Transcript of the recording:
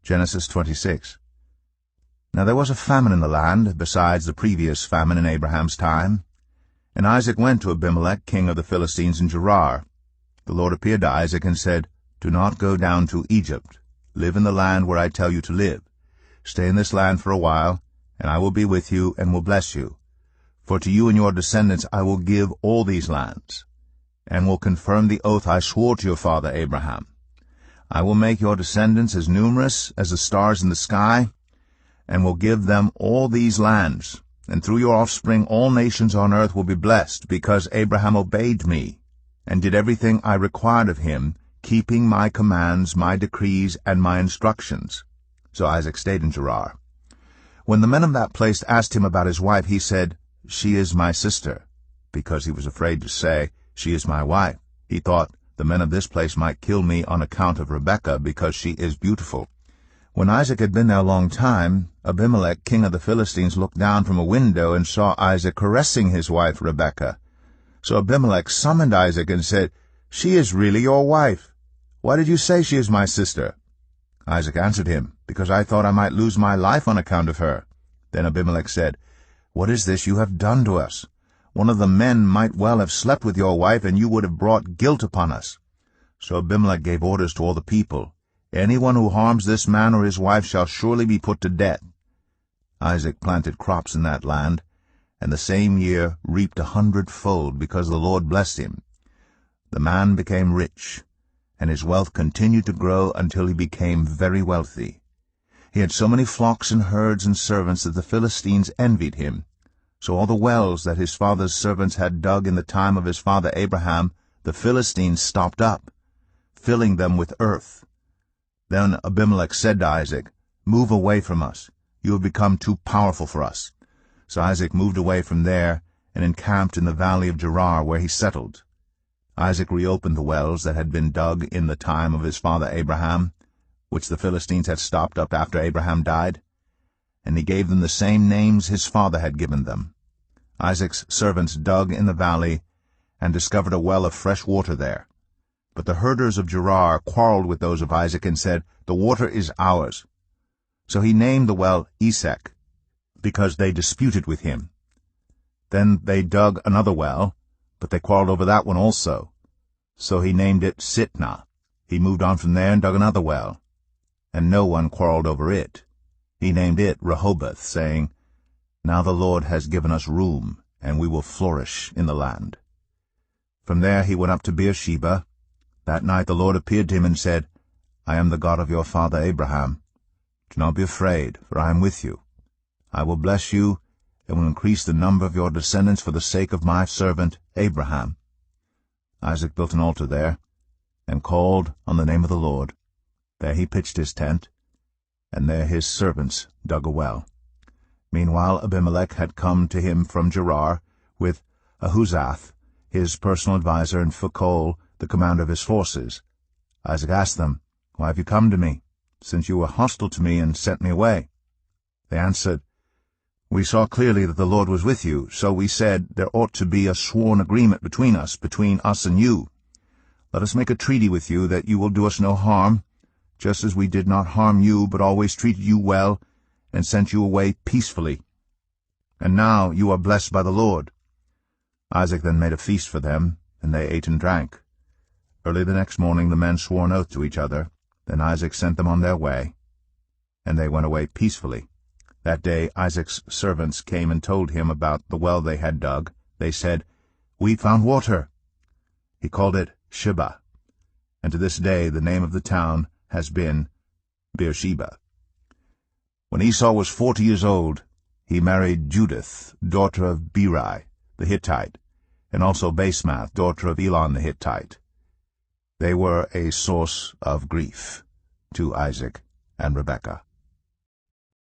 Genesis 26. Now there was a famine in the land, besides the previous famine in Abraham's time. And Isaac went to Abimelech, king of the Philistines, in Gerar. The Lord appeared to Isaac and said, Do not go down to Egypt. Live in the land where I tell you to live. Stay in this land for a while, and I will be with you and will bless you. For to you and your descendants I will give all these lands, and will confirm the oath I swore to your father Abraham. I will make your descendants as numerous as the stars in the sky, and will give them all these lands, and through your offspring all nations on earth will be blessed, because Abraham obeyed me, and did everything I required of him, keeping my commands, my decrees, and my instructions. So Isaac stayed in Gerar. When the men of that place asked him about his wife, he said, She is my sister, because he was afraid to say, She is my wife. He thought, The men of this place might kill me on account of Rebekah, because she is beautiful. When Isaac had been there a long time, Abimelech, king of the Philistines, looked down from a window and saw Isaac caressing his wife Rebekah. So Abimelech summoned Isaac and said, She is really your wife. Why did you say she is my sister? Isaac answered him, Because I thought I might lose my life on account of her. Then Abimelech said, What is this you have done to us? One of the men might well have slept with your wife, and you would have brought guilt upon us. So Abimelech gave orders to all the people, Anyone who harms this man or his wife shall surely be put to death. Isaac planted crops in that land, and the same year reaped 100-fold, because the Lord blessed him. The man became rich, and his wealth continued to grow until he became very wealthy. He had so many flocks and herds and servants that the Philistines envied him. So all the wells that his father's servants had dug in the time of his father Abraham, the Philistines stopped up, filling them with earth. Then Abimelech said to Isaac, Move away from us. You have become too powerful for us. So Isaac moved away from there and encamped in the valley of Gerar, where he settled. Isaac reopened the wells that had been dug in the time of his father Abraham, which the Philistines had stopped up after Abraham died, and he gave them the same names his father had given them. Isaac's servants dug in the valley and discovered a well of fresh water there. But the herders of Gerar quarreled with those of Isaac and said, The water is ours. So he named the well Esek, because they disputed with him. Then they dug another well, but they quarreled over that one also. So he named it Sitnah. He moved on from there and dug another well, and no one quarreled over it. He named it Rehoboth, saying, Now the Lord has given us room, and we will flourish in the land. From there he went up to Beersheba. That night the Lord appeared to him and said, I am the God of your father Abraham. Do not be afraid, for I am with you. I will bless you, and will increase the number of your descendants for the sake of my servant Abraham. Isaac built an altar there, and called on the name of the Lord. There he pitched his tent, and there his servants dug a well. Meanwhile Abimelech had come to him from Gerar, with Ahuzath, his personal adviser, and Phicol, the commander of his forces. Isaac asked them, Why have you come to me, since you were hostile to me and sent me away? They answered, We saw clearly that the Lord was with you, so we said, There ought to be a sworn agreement between us and you. Let us make a treaty with you that you will do us no harm, just as we did not harm you, but always treated you well, and sent you away peacefully. And now you are blessed by the Lord. Isaac then made a feast for them, and they ate and drank. Early the next morning the men swore an oath to each other. Then Isaac sent them on their way, and they went away peacefully. That day Isaac's servants came and told him about the well they had dug. They said, We found water. He called it Sheba, and to this day the name of the town has been Beersheba. When Esau was 40 years old, he married Judith, daughter of Beeri the Hittite, and also Basemath, daughter of Elon the Hittite. They were a source of grief to Isaac and Rebekah.